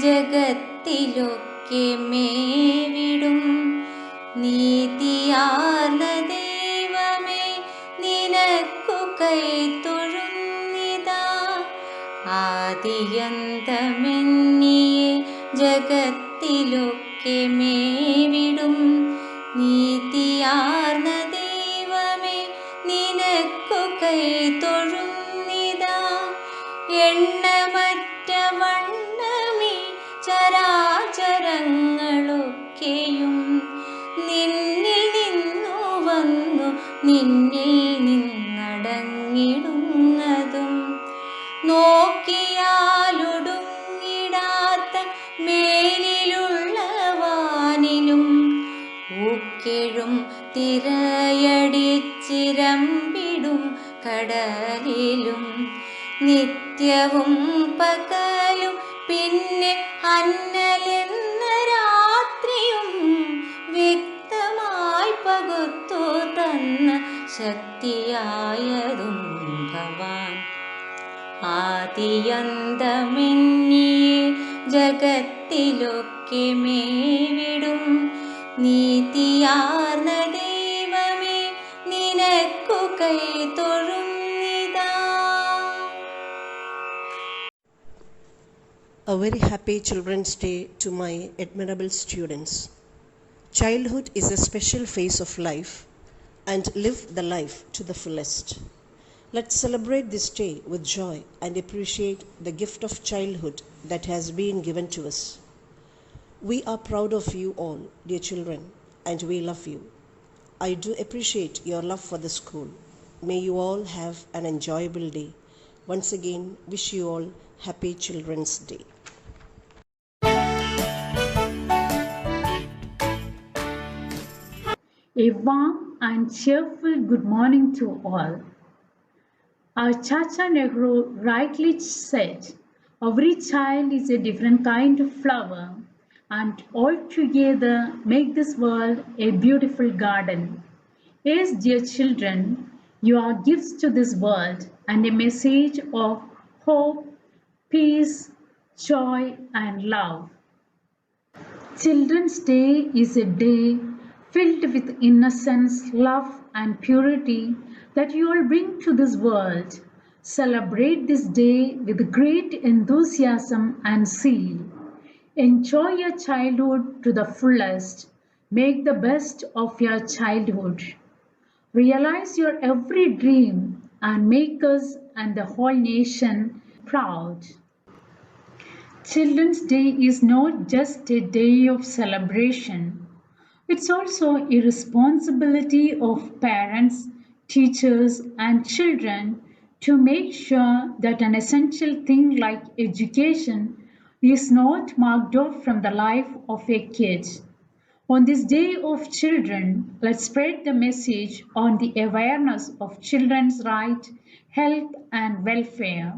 ജഗത്തിലൊക്കെ മേവിടും നീതിയാർന്ന ദൈവമേ നിനക്കു കൈത്തൊഴുന്നിതാ. ആദിയന്തമെന്നിയെ ജഗത്തിലൊക്കെ മേവിടും നീതിയാർന്ന ദൈവമേ നിനക്കു കൈത്തൊഴുന്നിതാ. എണ്ണമറ്റ വണ്ണമേ ചരാചരങ്ങളൊക്കെയും നിന്നിൽ നിന്നു വന്നു നിന്നിൽ നിന്നടങ്ങിടുന്നതും നോക്കിയാലൊടുങ്ങിടാത്ത മേലിലുള്ള വാനിലും ഊക്കെഴും തിരയടിച്ചിരമ്പിടും കടലിലും നിത്യവും പകലും പിന്നെ അന്നലെന്ന രാത്രിയും വ്യക്തമായി പകുത്തു തന്ന ശക്തിയായതും ഭവാൻ. ആദിയന്തമെന്നിയെ ജഗത്തിലൊക്കെ മേവിടും നീതിയാർന്ന ദൈവമേ നിനക്കു കൈത്തൊഴുന്നിതാ. A very happy Children's Day to my admirable students. Childhood is a special phase of life and live the life to the fullest. Let's celebrate this day with joy and appreciate the gift of childhood that has been given to us. We are proud of you all, dear children, and we love you. I do appreciate your love for the school. May you all have an enjoyable day. Once again, wish you all Happy Children's Day. A warm and cheerful good morning to all. Our Chacha Nehru rightly said, every child is a different kind of flower, and all together make this world a beautiful garden. Yes, dear children, you are gifts to this world and a message of hope, peace, joy, and love. Children's Day is a day filled with innocence, love, and purity that you all bring to this world. Celebrate this day with great enthusiasm and zeal. Enjoy your childhood to the fullest. Make the best of your childhood. Realize your every dream and make us and the whole nation proud. Children's Day is not just a day of celebration. It's also a responsibility of parents, teachers, and children to make sure that an essential thing like education is not marked off from the life of a kid. On this Day of Children, let's spread the message on the awareness of children's rights, health, and welfare.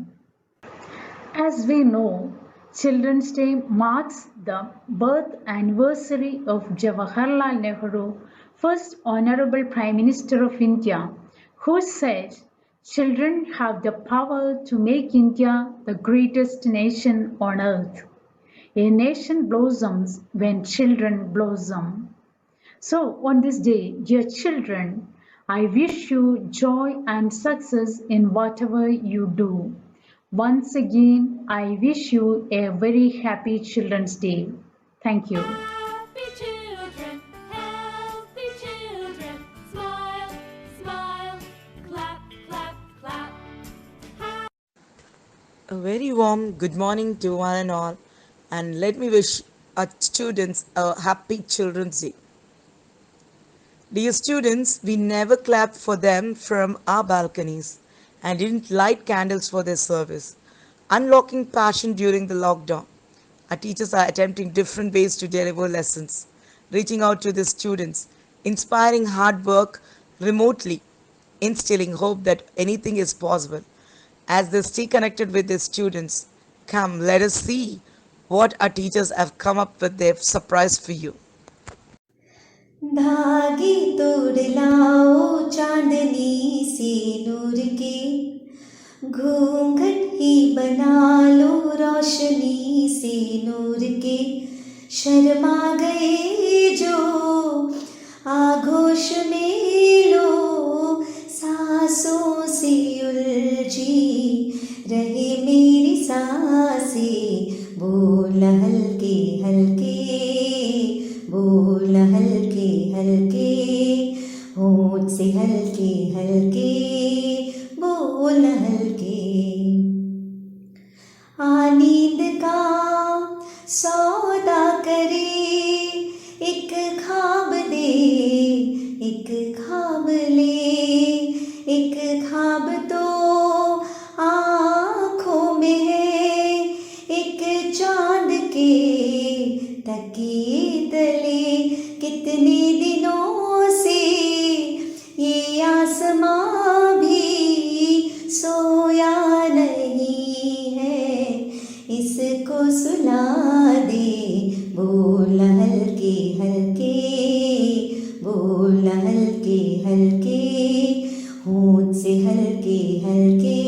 As we know, Children's Day marks the birth anniversary of Jawaharlal Nehru, first Honorable Prime Minister of India, who said, "Children have the power to make India the greatest nation on earth. A nation blossoms when children blossom." So, on this day, dear children, I wish you joy and success in whatever you do. Once again, I wish you a very happy Children's Day. Thank you. Happy children, smile, smile, clap, clap, clap. A very warm good morning to one and all, and let me wish our students a happy Children's Day. Dear students, we never clapped for them from our balconies and didn't light candles for their service. Unlocking passion during the lockdown. Our teachers are attempting different ways to deliver lessons, reaching out to the students, inspiring hard work remotely, instilling hope that anything is possible. As they stay connected with their students, come, let us see what our teachers have come up with their surprise for you. धागे तोड़ लाओ चांदनी से नूर के, घूंघट ही बना लो रोशनी से नूर के, शर्मा गए जो आगोश में लो, सांसों से उलझी रहे मेरी सांसें, बोल हल्के हल्के, बोल हल्के हल्के, होंठ से हल्के हल्के, बोल हल्के। नींद का सौदा करे, एक ख्वाब दे, एक ख्वाब ले, एक ख्वाब तो आँखों में है, एक चाँद के तकिए तले, कितने दिनों से ये आसमां भी सोया नहीं है, इसको सुला दे, बोल हल्के हल्के, बोल हल्के हल्के, होंठ से हल्के हल्के,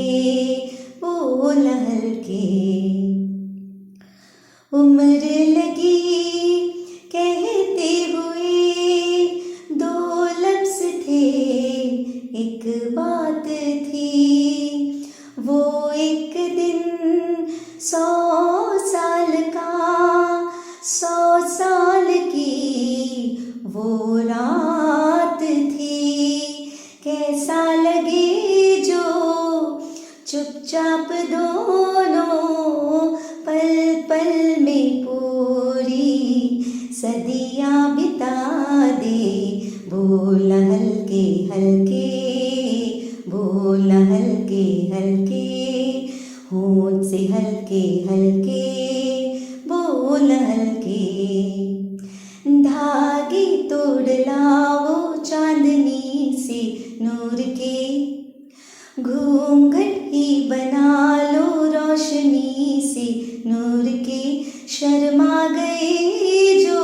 बोल हल्के। उम्र लगी कहते हुए दो लफ्ज़ थे, एक बात थी, वो एक दिन 100 साल का, 100 साल की वो रात थी, कैसा लगे जो चुपचाप दोनों पल पल में पूरी सदियाँ बिता दे, बोल हल्के हल्के, बोल हल्के हल्के, होंठ से हल्के हल्के, बोल हल्के। धागे तोड़ लाओ चांदनी से नूर के, घूंघट ही बना लो रोशनी से नूर के, शर्मा गए जो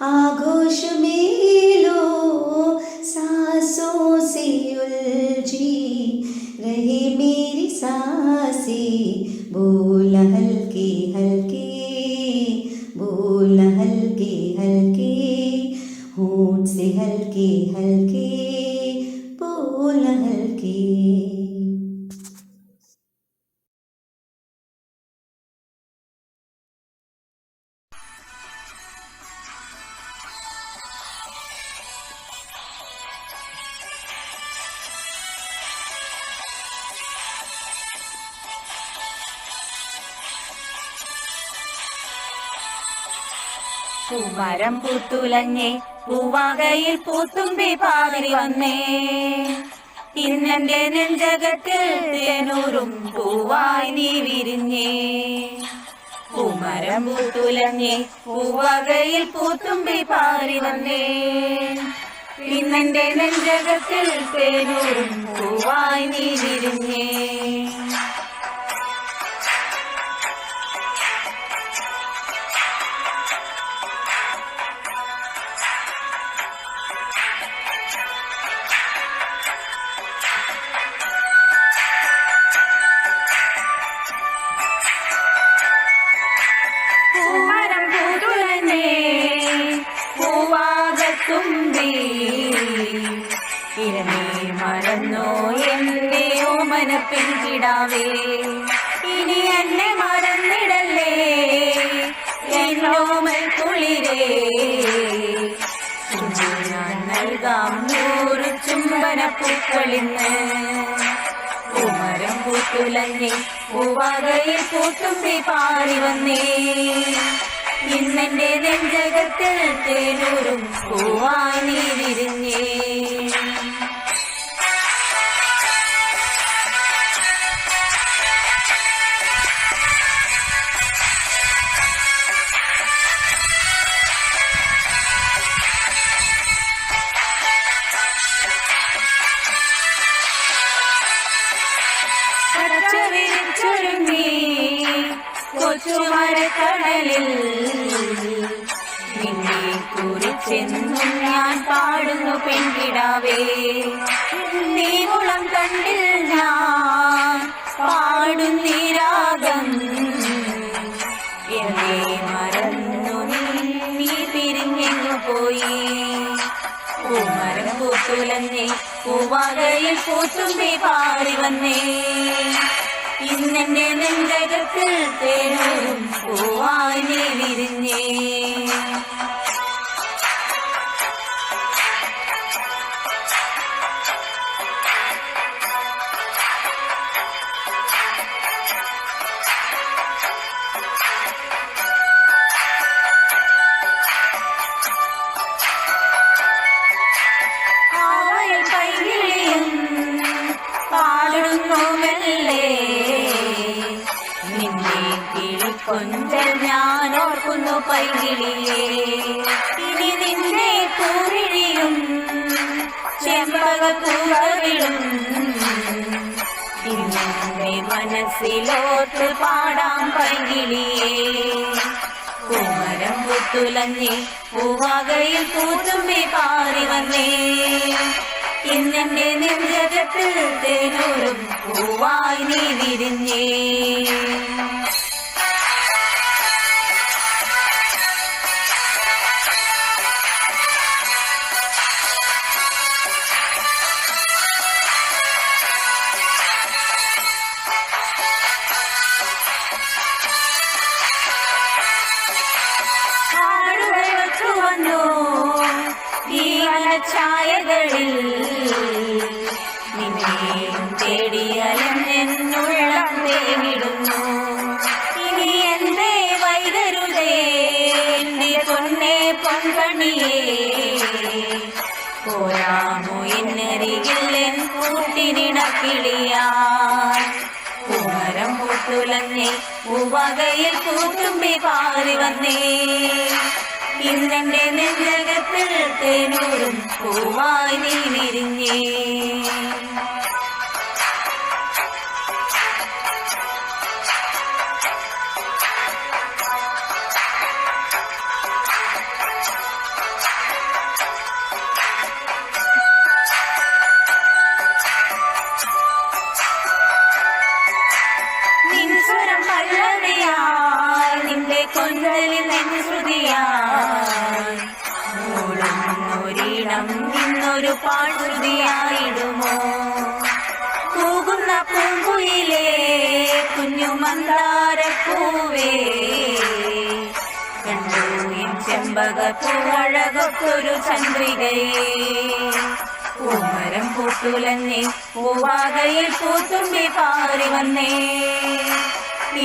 आगोश में लो, सांसों से उलझी रहे मेरी सांसें, बोल हल्के हल्के, बोल हल्के हल्के, होंठ से हल्के हल्के, बोल हल्के। പൂമരം പൂത്തുലഞ്ഞേ, പൂവാകയിൽ പൂത്തുമ്പി പാറി വന്നേ, ഇന്നെന്റെ നെഞ്ചകത്തിൽ തേനൂറും പൂവായി നീ വിരിഞ്ഞേ. പൂമരം പൂത്തുലഞ്ഞേ, പൂവാകയിൽ പൂത്തുമ്പി പാറി വന്നേ, ഇന്നെന്റെ നെഞ്ചകത്തിൽ തേനൂറും പൂവായി നീ വിരിഞ്ഞേ. ഇരമേ മറന്നോ എന്റെ ഓമന പെൺകിടാവേ, ഇനി എന്നെ മറന്നിടല്ലേ എന്നോമൽ കുളിരേ. ഞാൻ നൽകാം 100 ചുംബനപ്പൂക്കളിന്ന്. പൂമരം പൂത്തുലഞ്ഞേ, പൂവാകയിൽ പൂത്തുമ്പി പാറി വന്നേ, ഇന്നെന്റെ നെഞ്ചകത്തിൽ തേനൂറും പൂവായി നീ വിരിഞ്ഞേ. പച്ചവിരിച്ചൊരുങ്ങി കൊച്ചുമരക്കടലിൽ നിന്നെ കുറിച്ചെന്നും ഞാൻ പാടുന്നു പെൺകിടാവേ. നീ മുളം കണ്ടിൽ ഞാൻ പാടുന്നിരാഗം എന്നെ മറന്നു നീ പിരിഞ്ഞെങ്ങു പോയി. പൂമരം പൂത്തുലഞ്ഞേ പൂവാകയിൽ പൂത്തുമ്പി പാറി വന്നേ. ഇന്നെന്റെ നെഞ്ചകത്തിൽ തേനൂറും പൂവായി നീ വിരിഞ്ഞേ. കൊഞ്ചൽ ഞാൻ ഓർക്കുന്നു പൈകിളിയേ. ഇനി നിന്റെ പൂവിഴിയും ചെമ്പകപ്പൂവിടും ഇന്നെ മനസ്സിലോട്ട് പാടാം പൈകിളിയേ. പൂമരം പുത്തുലഞ്ഞേ പൂവാകയിൽ പൂത്തുമ്പി പാറി വന്നേ. ഇന്നെന്റെ നെഞ്ചകത്തിൽ തേനൂറും പൂവായി നീ വിരിഞ്ഞേ. ഛായകളിൽ നിന്നെയും തേടിയലെന്നുള്ളം തേടിടുന്നു. ഇനി എന്റെ വൈകരുതേ എന്റെ പൊന്നെ പൊങ്കണിയേ. പോരാമോ എന്നരികിൽ എൻ കൂട്ടിനിടക്കിളിയാൻ. പൂമരം പൂത്തുലഞ്ഞേ പൂവകയിൽ പൂത്തുമ്പി പാറി വന്നേ. ഇന്നെന്റെ നെഞ്ചകത്തിൽ തേനൂറും പൂവായി നീ വിരിഞ്ഞേ. നിൻ സ്വരം പല്ലവിയായി നിന്റെ കൊഞ്ചലിൽ ശ്രുതിയായി മൂടുന്നൊരിടം ഇന്നൊരു പാഴ്ശ്രുതിയായിടുമോ. കൂകുന്ന പൂങ്കുയിലേ കുഞ്ഞു മന്ദാരപ്പൂവേ. കണ്ടു എൻ ചെമ്പകപ്പൂവഴകൊത്തൊരു ചന്ദ്രികയേ. പൂമരം പൂത്തുലഞ്ഞേ പൂവാകയിൽ പൂത്തുമ്പി പാറി വന്നേ.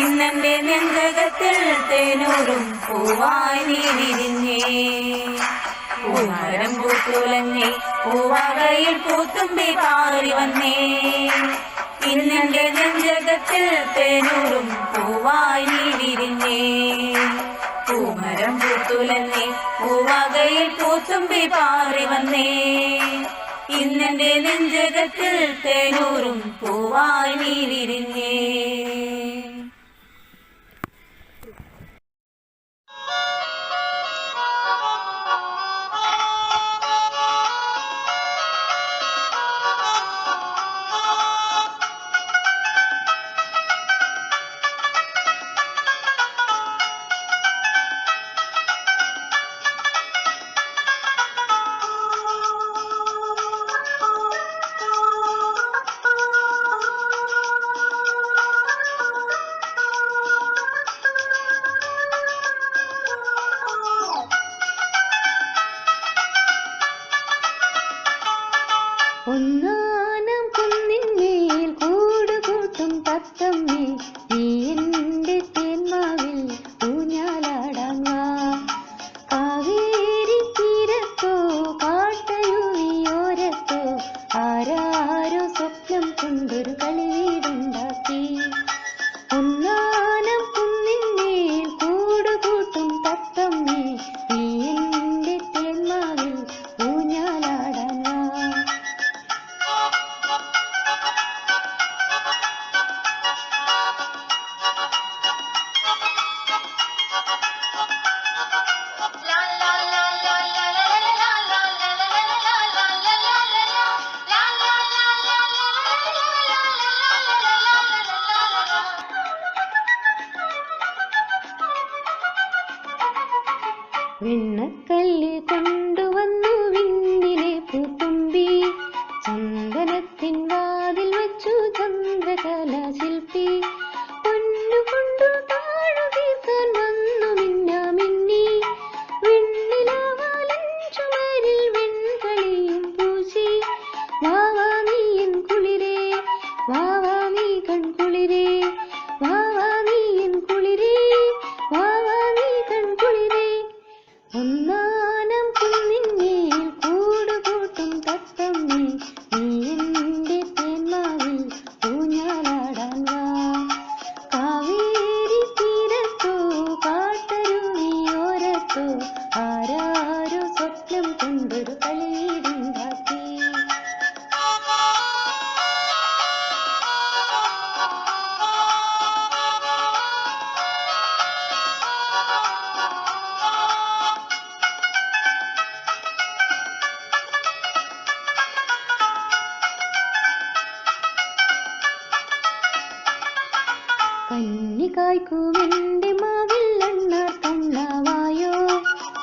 ഇന്നെന്റെ നെഞ്ചകത്തിൽ തേനൂറും പൂവായി നീ വിരിഞ്ഞേ. പൂമരം പൂത്തുലഞ്ഞേ പൂവാകയിൽ പൂത്തുമ്പി പാറി വന്നേ. ഇന്നെന്റെ നെഞ്ചകത്തിൽ തേനൂറും പൂവായി നീ വിരിഞ്ഞേ. പൂമരം പൂത്തുലഞ്ഞേ പൂവാകയിൽ പൂത്തുമ്പി പാറി വന്നേ. ഇന്നെന്റെ നെഞ്ചകത്തിൽ തേനൂറും പൂവായി നീ വിരിഞ്ഞേ. ഒന്നാനം കുന്നിന്മേൽ കൂടുകൂട്ടും തത്തമ്മേ, നീ എൻ്റെ തേന്മാവിൽ ഊഞ്ഞാലാടാൻ വാ. കാവേരി തീരത്തോ കാട്ടരുവിയോരത്തോ ആരാരോ സ്വപ്നം കൊണ്ടൊരു കളിവീടുണ്ടാക്കി. ഒന്നാനം കുന്നിന്മേൽ കൂടുകൂട്ടും തത്തമ്മേ, നീ എൻ്റെ തേന്മാവിൽ ഊഞ്ഞാലാടാൻ വാ. വെണ്ണക്കല്ല് കൊണ്ടുവന്നു വിണ്ണിലെ പൂത്തുമ്പി, ചന്ദനത്തിൻ വാതിൽ വച്ചു ചന്ദ്രകല ശില്പി, പൊന്നുകൊണ്ടു താഴു തീർക്കാൻ വന്നു മിന്നാമിന്നി, വെണ്ണിലാവാലൻ ചുമരിൽ വെൺകളിയും പൂശി, വാവാ നീ എൻ കുളിരേ, വാവാ നീ കൺകുളിരേ, വാവാ നീ എൻ കുളിരേ, വാവാ നീ കൺകുളിരേ. ഒന്നാനം കുന്നിന്മേൽ കൂടുകൂട്ടും തത്തമ്മേ, നീ എൻ്റെ തേന്മാവിൽ ഊഞ്ഞാലാടാൻ വാ. കാവേരി തീരത്തോ കാട്ടരുവിയോരത്തോ ആരാരോ സ്വപ്നം കൊണ്ടൊരു കളിവീടുണ്ടാക്കി. കന്നി കായ്ക്കുമെന്റെ മാവിൽ അണ്ണാർ കണ്ണാവായോ,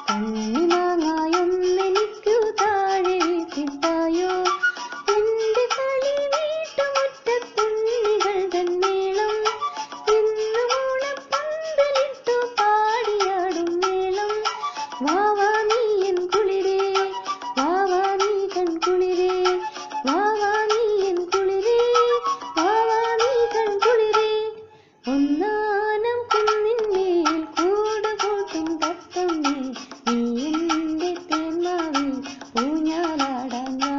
കണ്ണിമാങ്ങായൊന്നെനിക്കു താഴെ കിട്ടായോ, എന്റെ കളി വീട്ടുമുറ്റത്തുണ്ണികൾ തന്മേളം, ഇന്നു ഓണപ്പന്തലിട്ടു പാടിയാടും മേളം, വാവാ നീ എൻ കുളിരേ, വാവാ നീ കൺകുളിരേ, വാവാ നീ എൻ കുളിരേ, വാവാ നീ കൺകുളിരേ. ഒന്നാനം കുന്നിന്മേൽ കൂടുകൂട്ടും തത്തമ്മേ, നീ എൻ്റെ തേന്മാവിൽ ഊഞ്ഞാലാടാൻ വാ.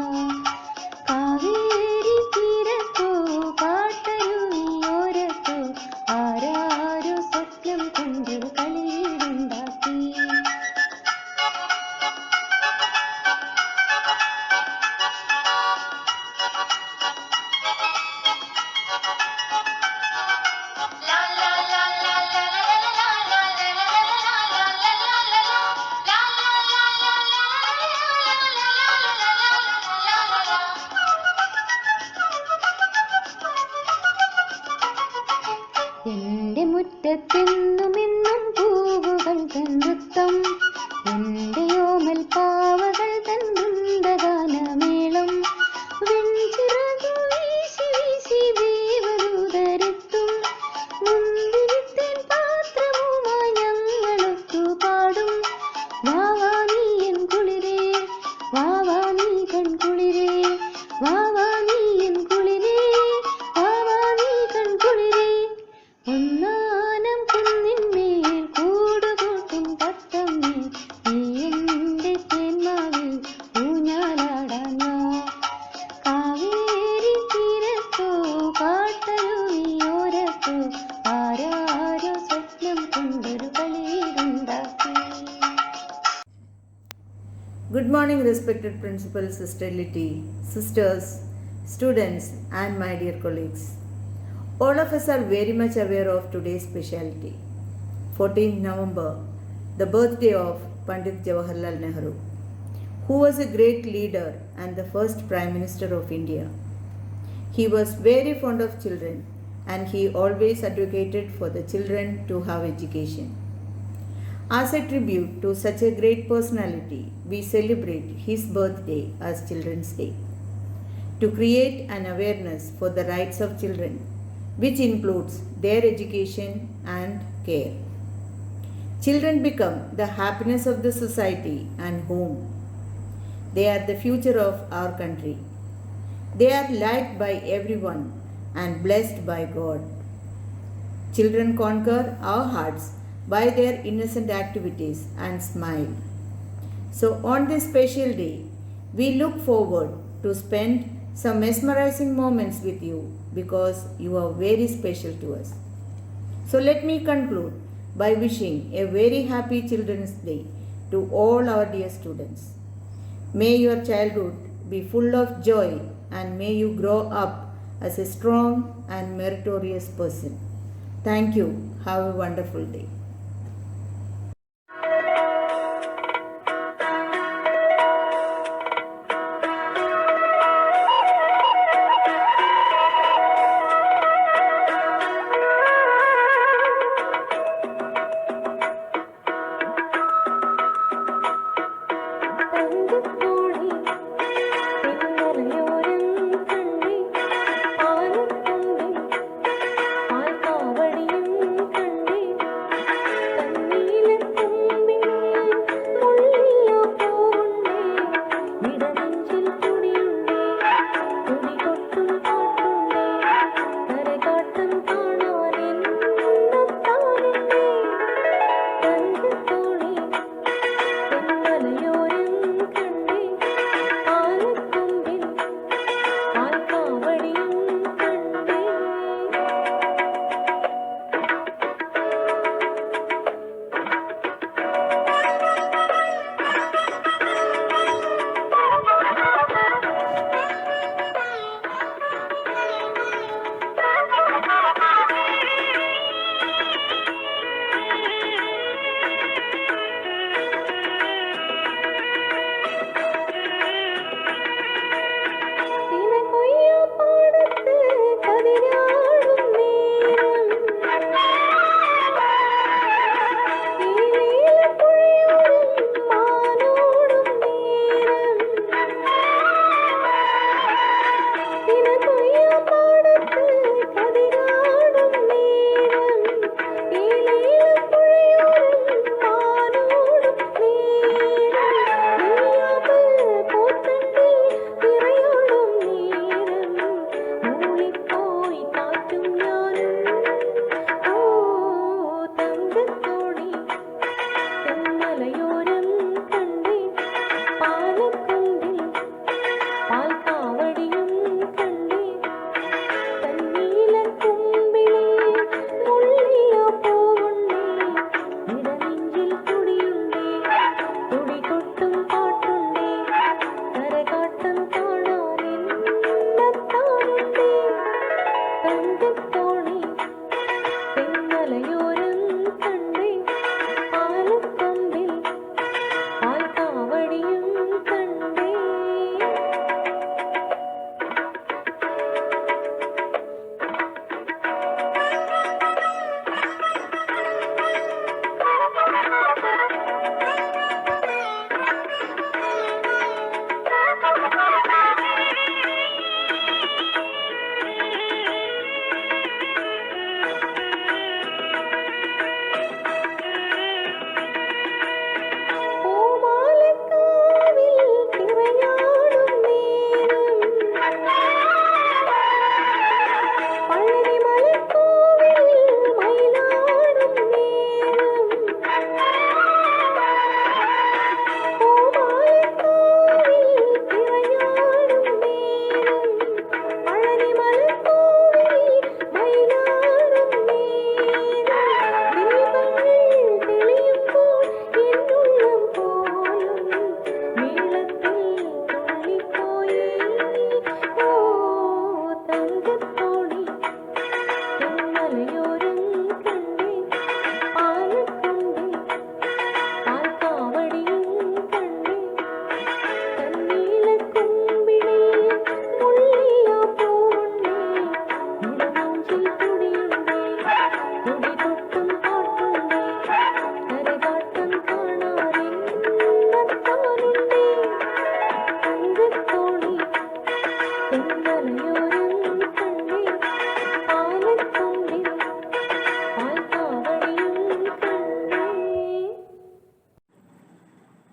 കാവേരി തീരത്തോ കാട്ടരുവിയോരത്തോ ആരാരോ സ്വപ്നം കൊണ്ടൊരു കളിവീടുണ്ടാക്കി. എന്റെ മുറ്റത്തെന്നുമെന്നും പൂവുകൾ തൻ നൃത്തം, എന്റെ ഓമൽ പാവകൾ തൻ വൃന്ദഗാനമേളം, വെൺചിറകു വീശി വീശി ദേവദൂതരെത്തും, മുന്തിരിത്തേൻ പാത്രവുമായി ഞങ്ങളൊത്തു പാടും, വാവാ നീ എൻ കുളിരേ, വാവാ നീ കൺകുളിരേ, വാവാ നീ എൻ കുളിരേ, വാവാ നീ കൺകുളിരേ. ഒന്നാനം കുന്നിന്മേൽ കൂടുകൂട്ടും തത്തമ്മേ, നീ എൻ്റെ തേന്മാവിൽ ഊഞ്ഞാലാടാൻ വാ. കാവേരി തീരത്തോ കാട്ടരുവിയോരത്തോ ആരാരോ സ്വപ്നം കൊണ്ടൊരു കളിവീടുണ്ടാക്കി. Good morning, respected Principal Sister Litty, sisters, students, and my dear colleagues. All of us are very much aware of today's specialty, 14th November, the birthday of Pandit Jawaharlal Nehru, who was a great leader and the first Prime Minister of India. He was very fond of children and he always advocated for the children to have education. As a tribute to such a great personality, we celebrate his birthday as Children's Day, to create an awareness for the rights of children, which includes their education and care. Children become the happiness of the society and home. They are the future of our country. They are liked by everyone and blessed by God. Children conquer our hearts by their innocent activities and smile. So on this special day, we look forward to spend some mesmerizing moments with you because you are very special to us. So let me conclude by wishing a very happy Children's Day to all our dear students. May your childhood be full of joy and may you grow up as a strong and meritorious person. Thank you. Have a wonderful day.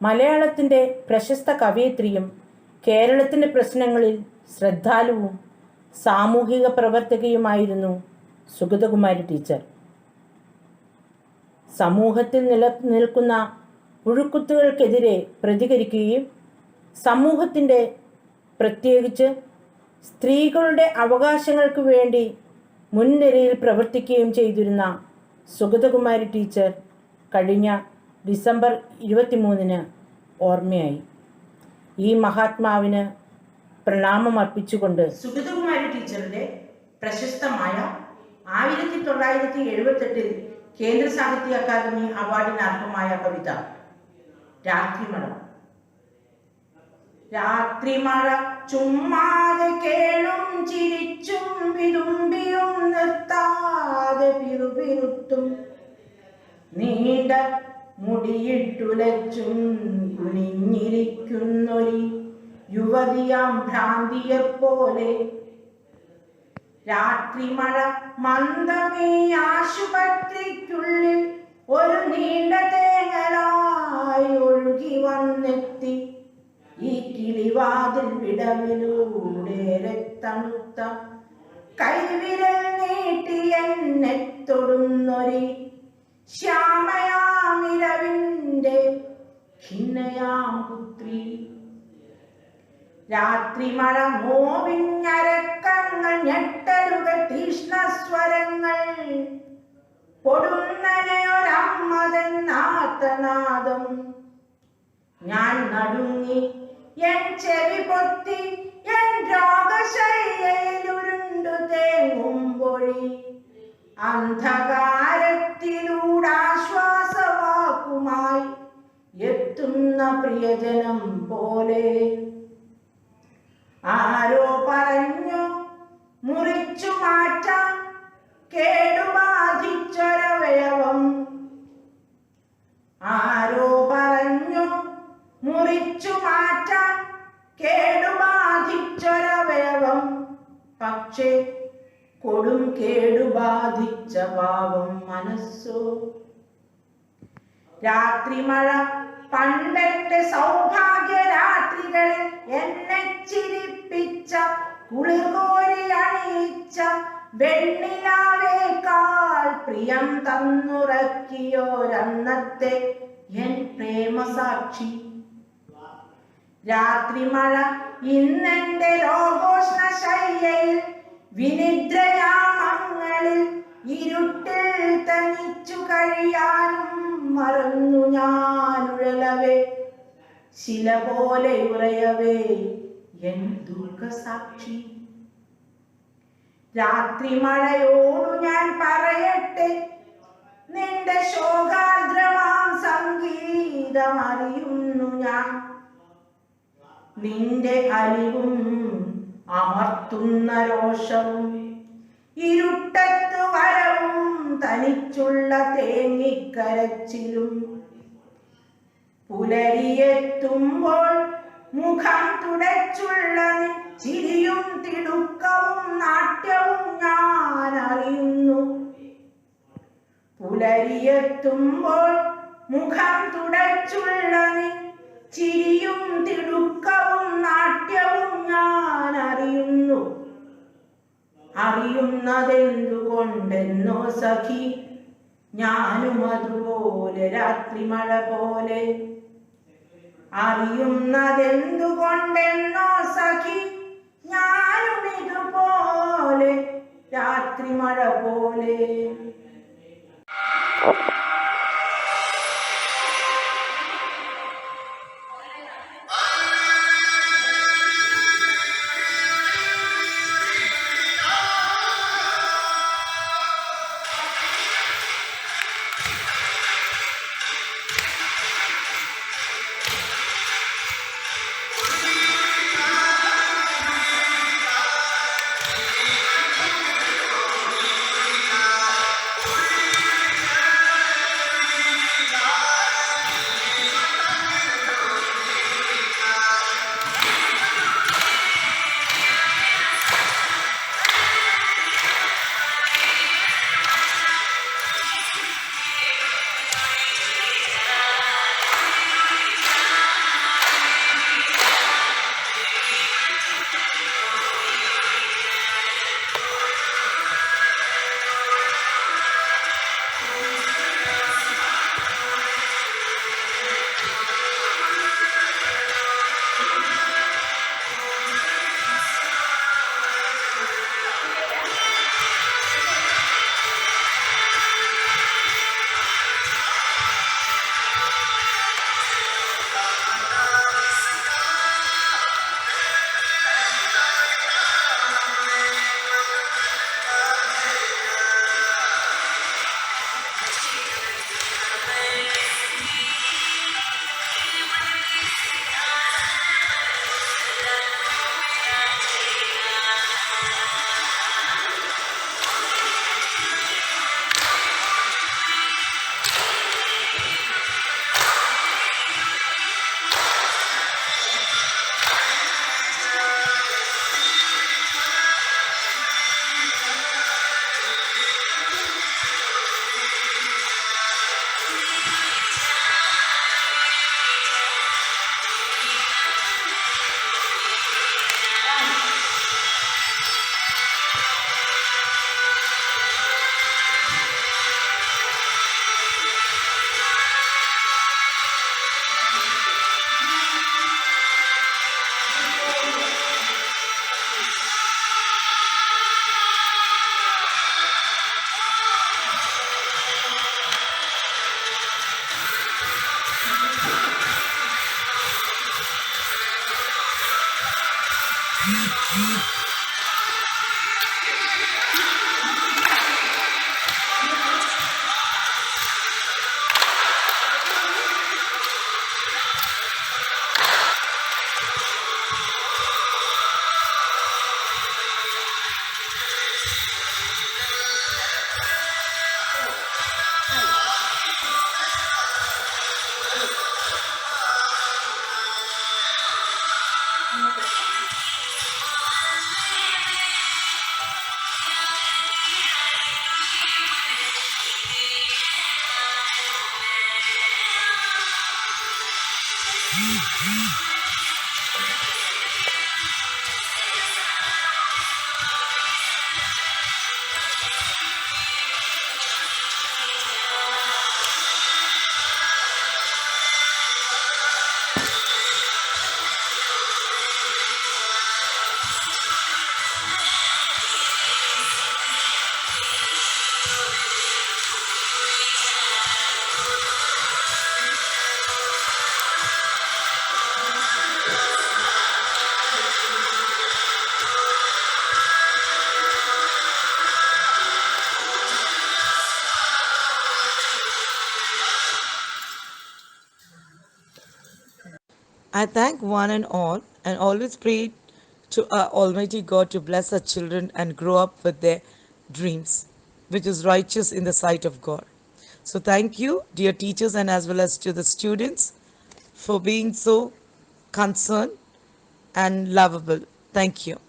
മലയാളത്തിൻ്റെ പ്രശസ്ത കവയിത്രിയും കേരളത്തിൻ്റെ പ്രശ്നങ്ങളിൽ ശ്രദ്ധാലുവും സാമൂഹിക പ്രവർത്തകയുമായിരുന്നു Sugathakumari teacher. സമൂഹത്തിൽ നിലനിൽക്കുന്ന പുഴുക്കുത്തുകൾക്കെതിരെ പ്രതികരിക്കുകയും സമൂഹത്തിൻ്റെ പ്രത്യേകിച്ച് സ്ത്രീകളുടെ അവകാശങ്ങൾക്ക് വേണ്ടി മുൻനിരയിൽ പ്രവർത്തിക്കുകയും ചെയ്തിരുന്ന സുഗതകുമാരി ടീച്ചർ കഴിഞ്ഞ ഡിസംബർ 23 ഓർമ്മയായി. ഈ മഹാത്മാവിന് പ്രണാമം അർപ്പിച്ചുകൊണ്ട് സുഗതകുമാരി ടീച്ചറുടെ പ്രശസ്തമായ 1978 കേന്ദ്ര സാഹിത്യ അക്കാദമി അവാർഡിന് അർഹമായ കവിത രാത്രിമഴ. രാത്രിമഴ ചുമ്മാതെ കേളും ചിരിച്ചും വിതുമ്പിയും നിർത്താതെ പിറുപിറുത്തും നീണ്ട മുടിയിട്ടുലച്ചും കുനിഞ്ഞിരിക്കുന്നൊരു യുവതിയാം ഭ്രാന്തിയെപ്പോലെ. രാത്രിമഴ മന്ദമീ ആശുപത്രിക്കുള്ളിൽ ഒരു നീണ്ട തേങ്ങലായി ഒഴുകി വന്നെത്തി ഈ കിളിവാതിൽ വിടവിലൂടെ തണുത്ത കൈവിരൽ നീട്ടി എന്നെ തൊടുന്നൊരു ശ്യാമയാമിരവിൻ്റെ ഖിന്നയാം പുത്രി. രാത്രിമഴ നോവിഞ്ഞരക്കങ്ങൾ ഞെട്ടലുകൾ തീഷ്ണസ്വരങ്ങൾ പൊടുന്നനെയൊരമ്മതൻ നാത്തനാദം. ഞാൻ നടുങ്ങി എൻ ചെവി പൊത്തി എൻ രോഗശയ്യയിൽ ഉരുണ്ടു തേങ്ങുമ്പൊഴി അന്ധകാരത്തിലൂടാശ്വാസവാക്കുമായി എത്തുന്ന പ്രിയജനം പോലെ. ആരോ പറഞ്ഞു മുറിച്ചു മാറ്റാൻ കേടുബാധിച്ചൊരവയവം. ആരോ പറഞ്ഞു മുറിച്ചു മാറ്റാൻ കേടുബാധിച്ചൊരവയവം. പക്ഷേ കൊടും കേടുബാധിച്ച പാവം മനസ്സോ. രാത്രിമഴ പണ്ടെന്റെ സൗഭാഗ്യ രാത്രികളിൽ എന്നെ ചിരിപ്പിച്ച കുളിർകോരി അണിയിച്ച വെണ്ണിലാവേക്കാൾ പ്രിയം തന്നുറക്കിയോരന്നത്തെ എൻ പ്രേമസാക്ഷി. രാത്രിമഴ ഇന്നെന്റെ രോഗോഷ്ണ ശയ്യയിൽ വിനിദ്രയാമങ്ങളിൽ ഇരുട്ടിൽ തനിച്ചു കഴിയാനും മറന്നു ഞാനുഴലവേ ശില പോലെ ഉറയവേ എൻ ദുഃഖസാക്ഷി. രാത്രിമഴയോടു ഞാൻ പറയട്ടെ നിന്റെ ശോകാർദ്രമാം സംഗീതം അറിയുന്നു ഞാൻ. നിന്റെ അലിവും അമർത്തുന്ന രോഷവും ഇരുട്ടത്ത് വരവും തനിച്ചുള്ള തേങ്ങിക്കരച്ചിലും. പുലരിയെത്തുമ്പോൾ മുഖം തുടച്ചുള്ള ചിരിയും തിടുക്കവും നാട്യവും ഞാൻ അറിയുന്നു. പുലരിയെത്തുമ്പോൾ മുഖം തുടച്ചുള്ള ചിരിയും തിടുക്കവും നാട്യവും ഞാൻ അറിയുന്നു. അറിയുന്നതെന്തുകൊണ്ടെന്നോ സഖി ഞാനും അതുപോലെ രാത്രിമഴ പോലെ. അറിയുന്നതെന്തുകൊണ്ടെന്നോ സഖി ഞാനും ഇതുപോലെ രാത്രിമഴ പോലെ. I thank one and all and always pray to our Almighty God to bless our children and grow up with their dreams, which is righteous in the sight of God. So thank you, dear teachers, and as well as to the students for being so concerned and lovable. Thank you.